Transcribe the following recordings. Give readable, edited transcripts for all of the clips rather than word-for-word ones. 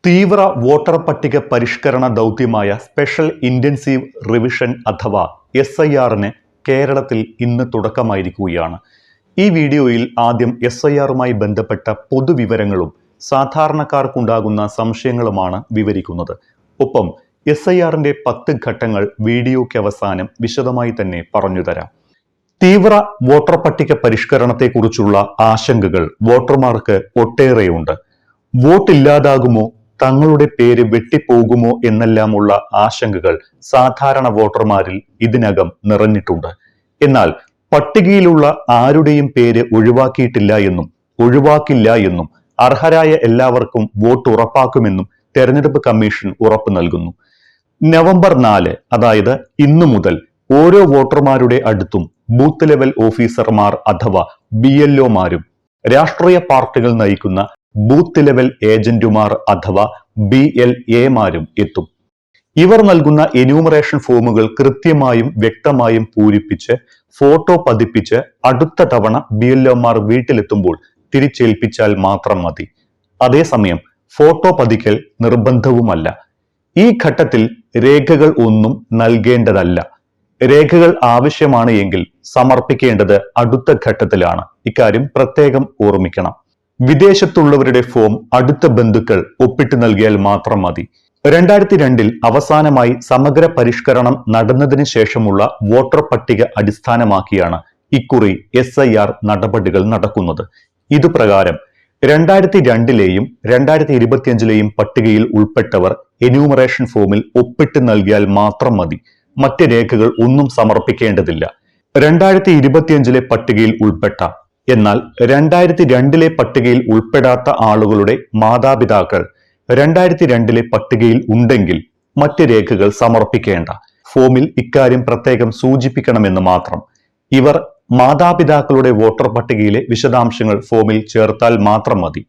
തീവ്ര വോട്ടർ പട്ടിക പരിഷ്കരണ ദൗത്യമായ സ്പെഷ്യൽ ഇന്റൻസീവ് റിവിഷൻ അഥവാ SIRന് കേരളത്തിൽ ഇന്ന് തുടക്കമായിരിക്കുകയാണ്. ഈ വീഡിയോയിൽ ആദ്യം SIRുമായി ബന്ധപ്പെട്ട പൊതുവിവരങ്ങളും സാധാരണക്കാർക്കുണ്ടാകുന്ന സംശയങ്ങളുമാണ് വിവരിക്കുന്നത്. ഒപ്പം SIRന്റെ 10 ഘട്ടങ്ങൾ വീഡിയോയ്ക്ക് അവസാനം വിശദമായി തന്നെ പറഞ്ഞുതരാം. തീവ്ര വോട്ടർ പട്ടിക പരിഷ്കരണത്തെക്കുറിച്ചുള്ള ആശങ്കകൾ വോട്ടർമാർക്ക് ഒട്ടേറെയുണ്ട്. വോട്ടില്ലാതാകുമോ, തങ്ങളുടെ പേര് വെട്ടിപ്പോകുമോ എന്നെല്ലാമുള്ള ആശങ്കകൾ സാധാരണ വോട്ടർമാരിൽ ഇതിനകം നിറഞ്ഞിട്ടുണ്ട്. എന്നാൽ പട്ടികയിലുള്ള ആരുടെയും പേര് ഒഴിവാക്കിയിട്ടില്ല എന്നും ഒഴിവാക്കില്ല എന്നും അർഹരായ എല്ലാവർക്കും വോട്ട് ഉറപ്പാക്കുമെന്നും തെരഞ്ഞെടുപ്പ് കമ്മീഷൻ ഉറപ്പു നൽകുന്നു. നവംബർ 4 അതായത് ഇന്നു മുതൽ ഓരോ വോട്ടർമാരുടെ അടുത്തും ബൂത്ത് ലെവൽ ഓഫീസർമാർ അഥവാ BLOമാരും രാഷ്ട്രീയ പാർട്ടികൾ നയിക്കുന്ന ബൂത്ത് ലെവൽ ഏജന്റുമാർ അഥവാ BLAമാരും എത്തും. ഇവർ നൽകുന്ന എന്യൂമറേഷൻ ഫോമുകൾ കൃത്യമായും വ്യക്തമായും പൂരിപ്പിച്ച് ഫോട്ടോ പതിപ്പിച്ച് അടുത്ത തവണ BLOമാർ വീട്ടിലെത്തുമ്പോൾ തിരിച്ചേൽപ്പിച്ചാൽ മാത്രം മതി. അതേസമയം ഫോട്ടോ പതിക്കൽ നിർബന്ധവുമല്ല. ഈ ഘട്ടത്തിൽ രേഖകൾ ഒന്നും നൽകേണ്ടതല്ല. രേഖകൾ ആവശ്യമാണ് എങ്കിൽ സമർപ്പിക്കേണ്ടത് അടുത്ത ഘട്ടത്തിലാണ്. ഇക്കാര്യം പ്രത്യേകം ഓർമ്മിക്കണം. വിദേശത്തുള്ളവരുടെ ഫോം അടുത്ത ബന്ധുക്കൾ ഒപ്പിട്ട് നൽകിയാൽ മാത്രം മതി. 2002 അവസാനമായി സമഗ്ര പരിഷ്കരണം നടന്നതിന് ശേഷമുള്ള വോട്ടർ പട്ടിക അടിസ്ഥാനമാക്കിയാണ് ഇക്കുറി SIR നടപടികൾ നടക്കുന്നത്. ഇതുപ്രകാരം 2002ലെയും 2025ലെയും പട്ടികയിൽ ഉൾപ്പെട്ടവർ എന്യൂമറേഷൻ ഫോമിൽ ഒപ്പിട്ട് നൽകിയാൽ മാത്രം മതി. മറ്റ് രേഖകൾ ഒന്നും സമർപ്പിക്കേണ്ടതില്ല. 2025ലെ പട്ടികയിൽ ഉൾപ്പെട്ട എന്നാൽ 2002ലെ പട്ടികയിൽ ഉൾപ്പെടാത്ത ആളുകളുടെ മാതാപിതാക്കൾ 2002ലെ പട്ടികയിൽ ഉണ്ടെങ്കിൽ മറ്റ് രേഖകൾ സമർപ്പിക്കേണ്ട. ഫോമിൽ ഇക്കാര്യം പ്രത്യേകം സൂചിപ്പിക്കണമെന്ന് മാത്രം. ഇവർ മാതാപിതാക്കളുടെ വോട്ടർ പട്ടികയിലെ വിശദാംശങ്ങൾ ഫോമിൽ ചേർത്താൽ മാത്രം മതി.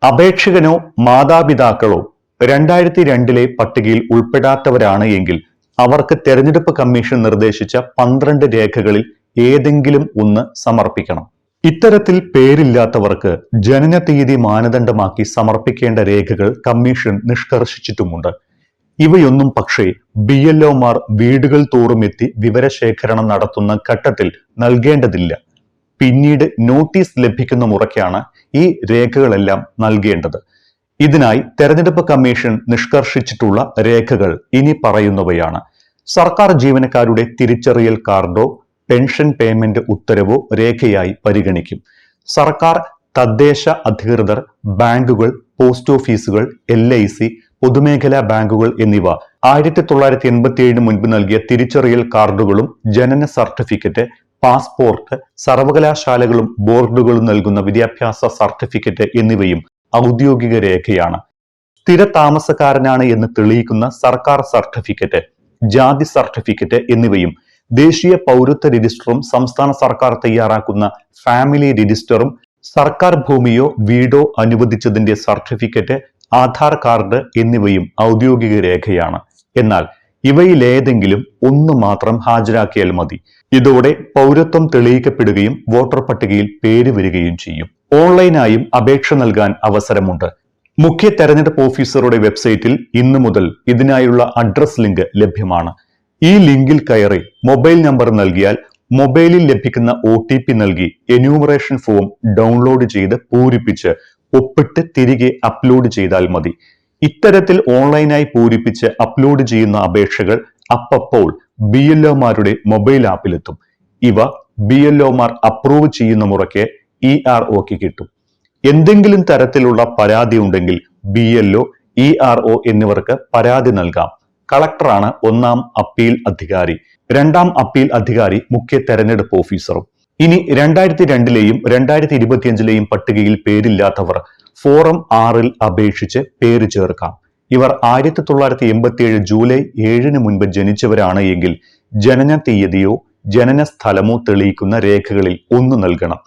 അപേക്ഷകനോ മാതാപിതാക്കളോ 2002ലെ പട്ടികയിൽ ഉൾപ്പെടാത്തവരാണ് എങ്കിൽ അവർക്ക് തെരഞ്ഞെടുപ്പ് കമ്മീഷൻ നിർദ്ദേശിച്ച 12 രേഖകളിൽ ഏതെങ്കിലും ഒന്ന് സമർപ്പിക്കണം. ഇത്തരത്തിൽ പേരില്ലാത്തവർക്ക് ജനന തീയതി മാനദണ്ഡമാക്കി സമർപ്പിക്കേണ്ട രേഖകൾ കമ്മീഷൻ നിഷ്കർഷിച്ചിട്ടുമുണ്ട്. ഇവയൊന്നും പക്ഷേ BLOമാർ വീടുകൾ തോറും എത്തി വിവരശേഖരണം നടത്തുന്ന ഘട്ടത്തിൽ നൽകേണ്ടതില്ല. പിന്നീട് നോട്ടീസ് ലഭിക്കുന്ന മുറയ്ക്കാണ് ഈ രേഖകളെല്ലാം നൽകേണ്ടത്. ഇതിനായി തെരഞ്ഞെടുപ്പ് കമ്മീഷൻ നിഷ്കർഷിച്ചിട്ടുള്ള രേഖകൾ ഇനി പറയുന്നവയാണ്. സർക്കാർ ജീവനക്കാരുടെ തിരിച്ചറിയൽ കാർഡോ പെൻഷൻ പേയ്മെന്റ് ഉത്തരവോ രേഖയായി പരിഗണിക്കും. സർക്കാർ, തദ്ദേശ അധികൃതർ, ബാങ്കുകൾ, പോസ്റ്റ് ഓഫീസുകൾ, LIC, പൊതുമേഖലാ ബാങ്കുകൾ എന്നിവ 1987 മുൻപ് നൽകിയ തിരിച്ചറിയൽ കാർഡുകളും ജനന സർട്ടിഫിക്കറ്റ്, പാസ്പോർട്ട്, സർവകലാശാലകളും ബോർഡുകളും നൽകുന്ന വിദ്യാഭ്യാസ സർട്ടിഫിക്കറ്റ് എന്നിവയും ഔദ്യോഗിക രേഖയാണ്. സ്ഥിര താമസക്കാരനാണ് എന്ന് തെളിയിക്കുന്ന സർക്കാർ സർട്ടിഫിക്കറ്റ്, ജാതി സർട്ടിഫിക്കറ്റ് എന്നിവയും ദേശീയ പൗരത്വ രജിസ്റ്ററും സംസ്ഥാന സർക്കാർ തയ്യാറാക്കുന്ന ഫാമിലി രജിസ്റ്ററും സർക്കാർ ഭൂമിയോ വീടോ അനുവദിച്ചതിന്റെ സർട്ടിഫിക്കറ്റ്, ആധാർ കാർഡ് എന്നിവയും ഔദ്യോഗിക രേഖയാണ്. എന്നാൽ ഇവയിലേതെങ്കിലും ഒന്ന് മാത്രം ഹാജരാക്കിയാൽ മതി. ഇതോടെ പൗരത്വം തെളിയിക്കപ്പെടുകയും വോട്ടർ പട്ടികയിൽ പേര് വരികയും ചെയ്യും. ഓൺലൈനായും അപേക്ഷ നൽകാൻ അവസരമുണ്ട്. മുഖ്യ തെരഞ്ഞെടുപ്പ് ഓഫീസറുടെ വെബ്സൈറ്റിൽ ഇന്നു മുതൽ ഇതിനായുള്ള അഡ്രസ് ലിങ്ക് ലഭ്യമാണ്. ഈ ലിങ്കിൽ കയറി മൊബൈൽ നമ്പർ നൽകിയാൽ മൊബൈലിൽ ലഭിക്കുന്ന OTP നൽകി എന്യൂമറേഷൻ ഫോം ഡൗൺലോഡ് ചെയ്ത് പൂരിപ്പിച്ച് ഒപ്പിട്ട് തിരികെ അപ്ലോഡ് ചെയ്താൽ മതി. ഇത്തരത്തിൽ ഓൺലൈനായി പൂരിപ്പിച്ച് അപ്ലോഡ് ചെയ്യുന്ന അപേക്ഷകൾ അപ്പോൾ BLOമാരുടെ മൊബൈൽ ആപ്പിലെത്തും. ഇവ BLOമാർ അപ്രൂവ് ചെയ്യുന്ന മുറയ്ക്ക് EROക്ക് കിട്ടും. എന്തെങ്കിലും തരത്തിലുള്ള പരാതി ഉണ്ടെങ്കിൽ BLO, ERO എന്നിവർക്ക് പരാതി നൽകാം. കളക്ടറാണ് 1ാം അപ്പീൽ അധികാരി. 2ാം അപ്പീൽ അധികാരി മുഖ്യ തെരഞ്ഞെടുപ്പ് ഓഫീസറും. ഇനി 2002ലെയും 2025ലെയും പട്ടികയിൽ പേരില്ലാത്തവർ ഫോറം 6ൽ അപേക്ഷിച്ച് പേര് ചേർക്കാം. ഇവർ 1987 ജൂലൈ 7 മുൻപ് ജനിച്ചവരാണ് എങ്കിൽ ജനന തീയതിയോ ജനന സ്ഥലമോ തെളിയിക്കുന്ന രേഖകളിൽ ഒന്ന് നൽകണം.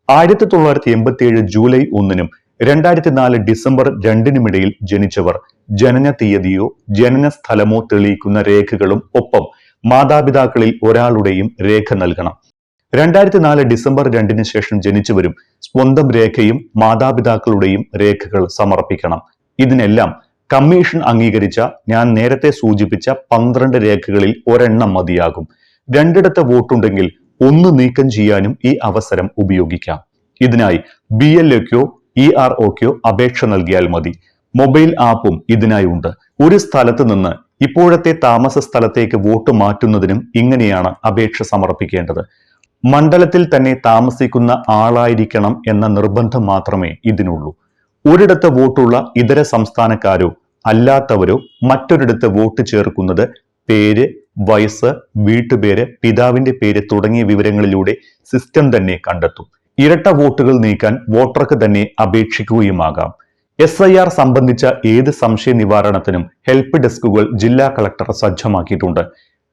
1987 ജൂലൈ 1നും 2004 ഡിസംബർ 2-നുമിടയിൽ ജനിച്ചവർ ജനന തീയതിയോ ജനന സ്ഥലമോ തെളിയിക്കുന്ന രേഖകളും ഒപ്പം മാതാപിതാക്കളിൽ ഒരാളുടെയും രേഖ നൽകണം. 2004 ഡിസംബർ 2-ന് ശേഷം ജനിച്ചവരും സ്വന്തം രേഖയും മാതാപിതാക്കളുടെയും രേഖകൾ സമർപ്പിക്കണം. ഇതിനെല്ലാം കമ്മീഷൻ അംഗീകരിച്ച ഞാൻ നേരത്തെ സൂചിപ്പിച്ച 12 രേഖകളിൽ ഒരെണ്ണം മതിയാകും. രണ്ടിടത്ത് വോട്ടുണ്ടെങ്കിൽ ഒന്ന് നീക്കം ചെയ്യാനും ഈ അവസരം ഉപയോഗിക്കാം. ഇതിനായി BLOക്കോ EROക്കോ അപേക്ഷ നൽകിയാൽ മതി. മൊബൈൽ ആപ്പും ഇതിനായി ഉണ്ട്. ഒരു സ്ഥലത്ത് നിന്ന് ഇപ്പോഴത്തെ താമസ സ്ഥലത്തേക്ക് വോട്ട് മാറ്റുന്നതിനും ഇങ്ങനെയാണ് അപേക്ഷ സമർപ്പിക്കേണ്ടത്. മണ്ഡലത്തിൽ തന്നെ താമസിക്കുന്ന ആളായിരിക്കണം എന്ന നിർബന്ധം മാത്രമേ ഇതിനുള്ളൂ. ഒരിടത്ത് വോട്ടുള്ള ഇതര സംസ്ഥാനക്കാരോ അല്ലാത്തവരോ മറ്റൊരിടത്ത് വോട്ട് ചേർക്കുന്നത് പേര്, വയസ്സ്, വീട്ടുപേര്, പിതാവിന്റെ പേര് തുടങ്ങിയ വിവരങ്ങളിലൂടെ സിസ്റ്റം തന്നെ കണ്ടെത്തും. ഇരട്ട വോട്ടുകൾ നീക്കാൻ വോട്ടർക്ക് തന്നെ അപേക്ഷിക്കുകയുമാകാം. SIR സംബന്ധിച്ച ഏത് സംശയ നിവാരണത്തിനും ഹെൽപ്പ് ഡെസ്കുകൾ ജില്ലാ കളക്ടർ സജ്ജമാക്കിയിട്ടുണ്ട്.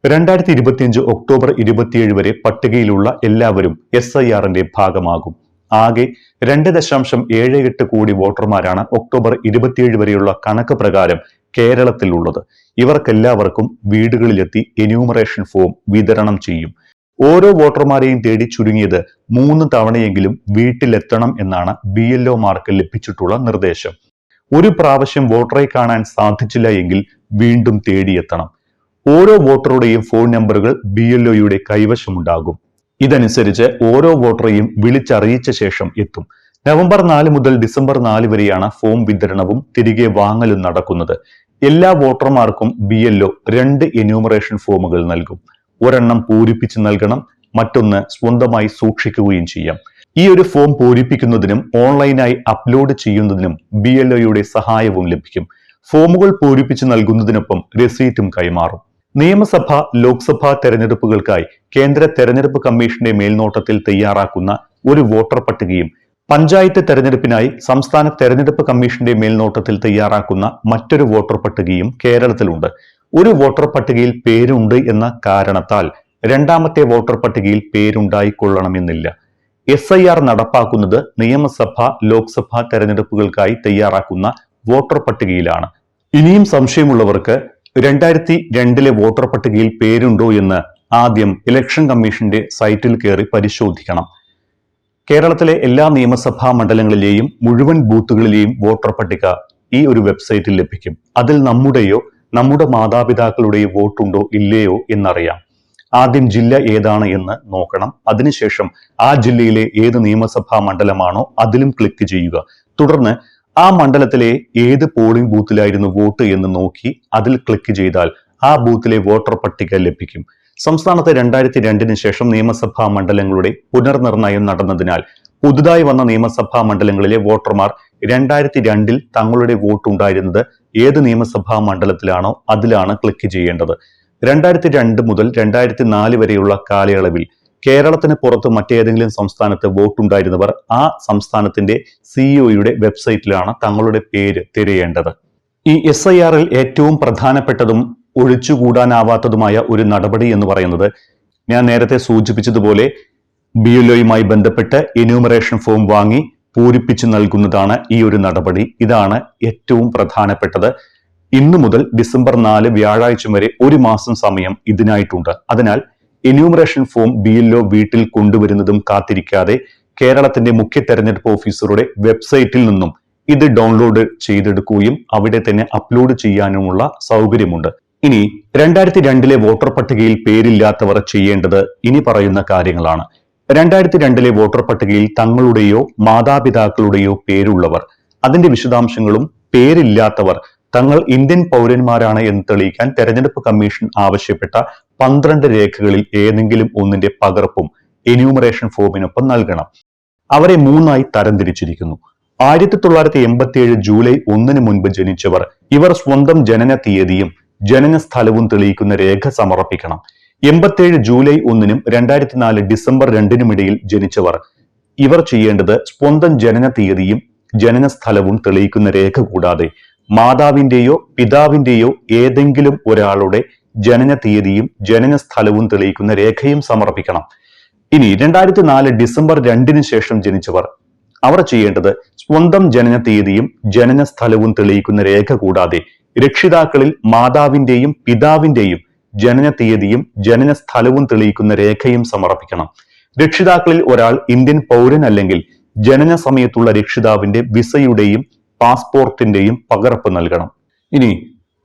2025 ഒക്ടോബർ 27 വരെ പട്ടികയിലുള്ള എല്ലാവരും SIRന്റെ ഭാഗമാകും. ആകെ 2.78 കോടി വോട്ടർമാരാണ് ഒക്ടോബർ 27 വരെയുള്ള കണക്ക് പ്രകാരം കേരളത്തിലുള്ളത്. ഇവർക്കെല്ലാവർക്കും വീടുകളിലെത്തി എന്യൂമറേഷൻ ഫോം വിതരണം ചെയ്യും. ഓരോ വോട്ടർമാരെയും തേടി ചുരുങ്ങിയത് 3 തവണയെങ്കിലും വീട്ടിലെത്തണം എന്നാണ് BLOമാർക്ക് ലഭിച്ചിട്ടുള്ള നിർദ്ദേശം. ഒരു പ്രാവശ്യം വോട്ടറെ കാണാൻ സാധിച്ചില്ല എങ്കിൽ വീണ്ടും തേടിയെത്തണം. ഓരോ വോട്ടറുടെയും ഫോൺ നമ്പറുകൾ BLOയുടെ കൈവശമുണ്ടാകും. ഇതനുസരിച്ച് ഓരോ വോട്ടറെയും വിളിച്ചറിയിച്ച ശേഷം എത്തും. നവംബർ 4 മുതൽ ഡിസംബർ 4 വരെയാണ് ഫോം വിതരണവും തിരികെ വാങ്ങലും നടക്കുന്നത്. എല്ലാ വോട്ടർമാർക്കും BLO 2 എന്യൂമറേഷൻ ഫോമുകൾ നൽകും. ഒരെണ്ണം പൂരിപ്പിച്ച് നൽകണം, മറ്റൊന്ന് സ്വന്തമായി സൂക്ഷിക്കുകയും ചെയ്യാം. ഈ ഒരു ഫോം പൂരിപ്പിക്കുന്നതിനും ഓൺലൈനായി അപ്ലോഡ് ചെയ്യുന്നതിനും BLOയുടെ സഹായവും ലഭിക്കും. ഫോമുകൾ പൂരിപ്പിച്ച് നൽകുന്നതിനൊപ്പം രസീറ്റും കൈമാറും. നിയമസഭ, ലോക്സഭാ തെരഞ്ഞെടുപ്പുകൾക്കായി കേന്ദ്ര തെരഞ്ഞെടുപ്പ് കമ്മീഷന്റെ മേൽനോട്ടത്തിൽ തയ്യാറാക്കുന്ന ഒരു വോട്ടർ പട്ടികയും പഞ്ചായത്ത് തെരഞ്ഞെടുപ്പിനായി സംസ്ഥാന തെരഞ്ഞെടുപ്പ് കമ്മീഷന്റെ മേൽനോട്ടത്തിൽ തയ്യാറാക്കുന്ന മറ്റൊരു വോട്ടർ പട്ടികയും കേരളത്തിലുണ്ട്. ഒരു വോട്ടർ പട്ടികയിൽ പേരുണ്ട് എന്ന കാരണത്താൽ രണ്ടാമത്തെ വോട്ടർ പട്ടികയിൽ പേരുണ്ടായിക്കൊള്ളണമെന്നില്ല. SIR നടപ്പാക്കുന്നത് നിയമസഭ, ലോക്സഭാ തെരഞ്ഞെടുപ്പുകൾക്കായി തയ്യാറാക്കുന്ന വോട്ടർ പട്ടികയിലാണ്. ഇനിയും സംശയമുള്ളവർക്ക് 2002 വോട്ടർ പട്ടികയിൽ പേരുണ്ടോ എന്ന് ആദ്യം ഇലക്ഷൻ കമ്മീഷന്റെ സൈറ്റിൽ കയറി പരിശോധിക്കണം. കേരളത്തിലെ എല്ലാ നിയമസഭാ മണ്ഡലങ്ങളിലെയും മുഴുവൻ ബൂത്തുകളിലെയും വോട്ടർ പട്ടിക ഈ ഒരു വെബ്സൈറ്റിൽ ലഭിക്കും. അതിൽ നമ്മുടെ മാതാപിതാക്കളുടെയോ വോട്ടുണ്ടോ ഇല്ലയോ എന്നറിയാം. ആദ്യം ജില്ല ഏതാണ് എന്ന് നോക്കണം. അതിനുശേഷം ആ ജില്ലയിലെ ഏത് നിയമസഭാ മണ്ഡലമാണോ അതിലും ക്ലിക്ക് ചെയ്യുക. തുടർന്ന് ആ മണ്ഡലത്തിലെ ഏത് പോളിംഗ് ബൂത്തിലായിരുന്നു വോട്ട് എന്ന് നോക്കി അതിൽ ക്ലിക്ക് ചെയ്താൽ ആ ബൂത്തിലെ വോട്ടർ പട്ടിക ലഭിക്കും. സംസ്ഥാനത്ത് 2002 ശേഷം നിയമസഭാ മണ്ഡലങ്ങളുടെ പുനർനിർണയം നടന്നതിനാൽ പുതുതായി വന്ന നിയമസഭാ മണ്ഡലങ്ങളിലെ വോട്ടർമാർ 2002 തങ്ങളുടെ വോട്ട് ഉണ്ടായിരുന്നത് ഏത് നിയമസഭാ മണ്ഡലത്തിലാണോ അതിലാണ് ക്ലിക്ക് ചെയ്യേണ്ടത്. 2002 മുതൽ 2004 വരെയുള്ള കാലയളവിൽ കേരളത്തിന് പുറത്ത് മറ്റേതെങ്കിലും സംസ്ഥാനത്ത് വോട്ടുണ്ടായിരുന്നവർ ആ സംസ്ഥാനത്തിന്റെ CEOയുടെ വെബ്സൈറ്റിലാണ് തങ്ങളുടെ പേര് തിരയേണ്ടത്. ഈ SIRൽ ഏറ്റവും പ്രധാനപ്പെട്ടതും ഒഴിച്ചുകൂടാനാവാത്തതുമായ ഒരു നടപടി എന്ന് പറയുന്നത് ഞാൻ നേരത്തെ സൂചിപ്പിച്ചതുപോലെ BLOയുമായി ബന്ധപ്പെട്ട് എന്യൂമറേഷൻ ഫോം വാങ്ങി പൂരിപ്പിച്ച് നൽകുന്നതാണ് ഈ ഒരു നടപടി. ഇതാണ് ഏറ്റവും പ്രധാനപ്പെട്ടത്. ഇന്നു മുതൽ ഡിസംബർ 4 വ്യാഴാഴ്ച വരെ ഒരു മാസം സമയം ഇതിനായിട്ടുണ്ട്. അതിനാൽ എന്യൂമറേഷൻ ഫോം BLO വീട്ടിൽ കൊണ്ടുവരുന്നതും കാത്തിരിക്കാതെ കേരളത്തിന്റെ മുഖ്യ തെരഞ്ഞെടുപ്പ് ഓഫീസറുടെ വെബ്സൈറ്റിൽ നിന്നും ഇത് ഡൗൺലോഡ് ചെയ്തെടുക്കുകയും അവിടെ തന്നെ അപ്ലോഡ് ചെയ്യാനുമുള്ള സൗകര്യമുണ്ട്. ഇനി 2002 വോട്ടർ പട്ടികയിൽ പേരില്ലാത്തവർ ചെയ്യേണ്ടത് ഇനി പറയുന്ന കാര്യങ്ങളാണ്. 2002 വോട്ടർ പട്ടികയിൽ തങ്ങളുടെയോ മാതാപിതാക്കളുടെയോ പേരുള്ളവർ, അതിന്റെ വിശദാംശങ്ങളും പേരില്ലാത്തവർ തങ്ങൾ ഇന്ത്യൻ പൗരന്മാരാണ് എന്ന് തെളിയിക്കാൻ തെരഞ്ഞെടുപ്പ് കമ്മീഷൻ ആവശ്യപ്പെട്ട 12 രേഖകളിൽ ഏതെങ്കിലും ഒന്നിന്റെ പകർപ്പും എന്യൂമറേഷൻ ഫോമിനൊപ്പം നൽകണം. അവരെ 3ആയി തരംതിരിച്ചിരിക്കുന്നു. 1987 ജൂലൈ 1 മുൻപ് ജനിച്ചവർ. ഇവർ സ്വന്തം ജനന തീയതിയും ജനന സ്ഥലവും തെളിയിക്കുന്ന രേഖ സമർപ്പിക്കണം. 87 ജൂലൈ 1 2004 ഡിസംബർ 2 ഇടയിൽ ജനിച്ചവർ. ഇവർ ചെയ്യേണ്ടത് സ്വന്തം ജനന തീയതിയും ജനന സ്ഥലവും തെളിയിക്കുന്ന രേഖ കൂടാതെ മാതാവിന്റെയോ പിതാവിന്റെയോ ഏതെങ്കിലും ഒരാളുടെ ജനന തീയതിയും ജനന സ്ഥലവും തെളിയിക്കുന്ന രേഖയും സമർപ്പിക്കണം. ഇനി 2004 ഡിസംബർ 2 ശേഷം ജനിച്ചവർ. അവർ ചെയ്യേണ്ടത് സ്വന്തം ജനന തീയതിയും ജനന സ്ഥലവും തെളിയിക്കുന്ന രേഖ കൂടാതെ രക്ഷിതാക്കളിൽ മാതാവിന്റെയും പിതാവിന്റെയും ജനന തീയതിയും ജനന സ്ഥലവും തെളിയിക്കുന്ന രേഖയും സമർപ്പിക്കണം. രക്ഷിതാക്കളിൽ ഒരാൾ ഇന്ത്യൻ പൗരൻ അല്ലെങ്കിൽ ജനന സമയത്തുള്ള രക്ഷിതാവിന്റെ വിസയുടെയും പാസ്പോർട്ടിന്റെയും പകർപ്പ് നൽകണം. ഇനി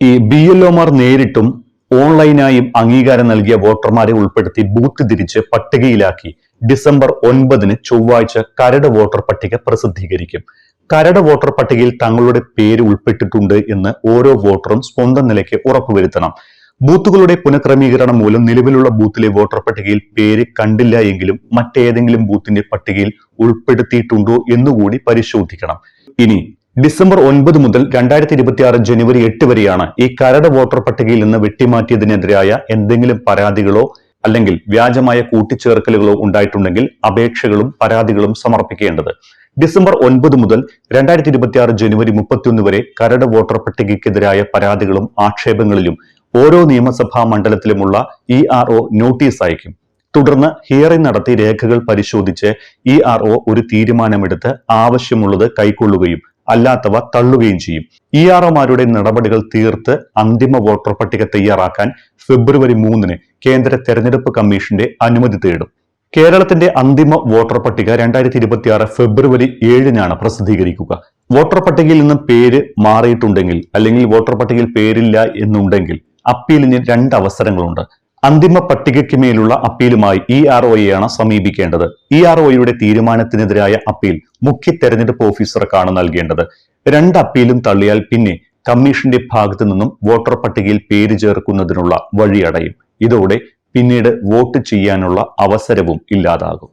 ഈ BLOമാർ നേരിട്ടും ഓൺലൈനായും അംഗീകാരം നൽകിയ വോട്ടർമാരെ ഉൾപ്പെടുത്തി ബൂത്ത് തിരിച്ച് പട്ടികയിലാക്കി ഡിസംബർ 9 ചൊവ്വാഴ്ച കരട് വോട്ടർ പട്ടിക പ്രസിദ്ധീകരിക്കും. കരട് വോട്ടർ പട്ടികയിൽ തങ്ങളുടെ പേര് ഉൾപ്പെട്ടിട്ടുണ്ട് എന്ന് ഓരോ വോട്ടറും സ്വന്തം നിലയ്ക്ക് ഉറപ്പുവരുത്തണം. ബൂത്തുകളുടെ പുനഃക്രമീകരണം മൂലം നിലവിലുള്ള ബൂത്തിലെ വോട്ടർ പട്ടികയിൽ പേര് കണ്ടില്ല എങ്കിലും മറ്റേതെങ്കിലും ബൂത്തിന്റെ പട്ടികയിൽ ഉൾപ്പെടുത്തിയിട്ടുണ്ടോ എന്നുകൂടി പരിശോധിക്കണം. ഇനി ഡിസംബർ 9 മുതൽ 2026 ജനുവരി 8 വരെയാണ് ഈ കരട് വോട്ടർ പട്ടികയിൽ നിന്ന് വെട്ടിമാറ്റിയതിനെതിരായ എന്തെങ്കിലും പരാതികളോ അല്ലെങ്കിൽ വ്യാജമായ കൂട്ടിച്ചേർക്കലുകളോ ഉണ്ടായിട്ടുണ്ടെങ്കിൽ അപേക്ഷകളും പരാതികളും സമർപ്പിക്കേണ്ടത്. ഡിസംബർ 9 മുതൽ 2026 ജനുവരി 31 വരെ കരട് വോട്ടർ പട്ടികയ്ക്കെതിരായ പരാതികളും ആക്ഷേപങ്ങളിലും ഓരോ നിയമസഭാ മണ്ഡലത്തിലുമുള്ള ERO നോട്ടീസ് അയക്കും. തുടർന്ന് ഹിയറിംഗ് നടത്തി രേഖകൾ പരിശോധിച്ച് ERO ഒരു തീരുമാനമെടുത്ത് ആവശ്യമുള്ളത് കൈക്കൊള്ളുകയും അല്ലാത്തവ തള്ളുകയും ചെയ്യും. EROമാരുടെ നടപടികൾ തീർത്ത് അന്തിമ വോട്ടർ പട്ടിക തയ്യാറാക്കാൻ ഫെബ്രുവരി 3 കേന്ദ്ര തെരഞ്ഞെടുപ്പ് കമ്മീഷന്റെ അനുമതി തേടും. കേരളത്തിന്റെ അന്തിമ വോട്ടർ പട്ടിക 2026 ഫെബ്രുവരി 7 പ്രസിദ്ധീകരിക്കുക. വോട്ടർ പട്ടികയിൽ നിന്ന് പേര് മാറിയിട്ടുണ്ടെങ്കിൽ അല്ലെങ്കിൽ വോട്ടർ പട്ടികയിൽ പേരില്ല എന്നുണ്ടെങ്കിൽ അപ്പീലിന് 2 അവസരങ്ങളുണ്ട്. അന്തിമ പട്ടികയ്ക്ക് മേലുള്ള അപ്പീലുമായി EROയെയാണ് സമീപിക്കേണ്ടത്. EROയുടെ തീരുമാനത്തിനെതിരായ അപ്പീൽ മുഖ്യ തെരഞ്ഞെടുപ്പ് ഓഫീസർക്കാണ് നൽകേണ്ടത്. 2 അപ്പീലും തള്ളിയാൽ പിന്നെ കമ്മീഷന്റെ ഭാഗത്തു നിന്നും വോട്ടർ പട്ടികയിൽ പേര് ചേർക്കുന്നതിനുള്ള വഴി അടയും. ഇതോടെ പിന്നീട് വോട്ട് ചെയ്യാനുള്ള അവസരവും ഇല്ലാതാകും.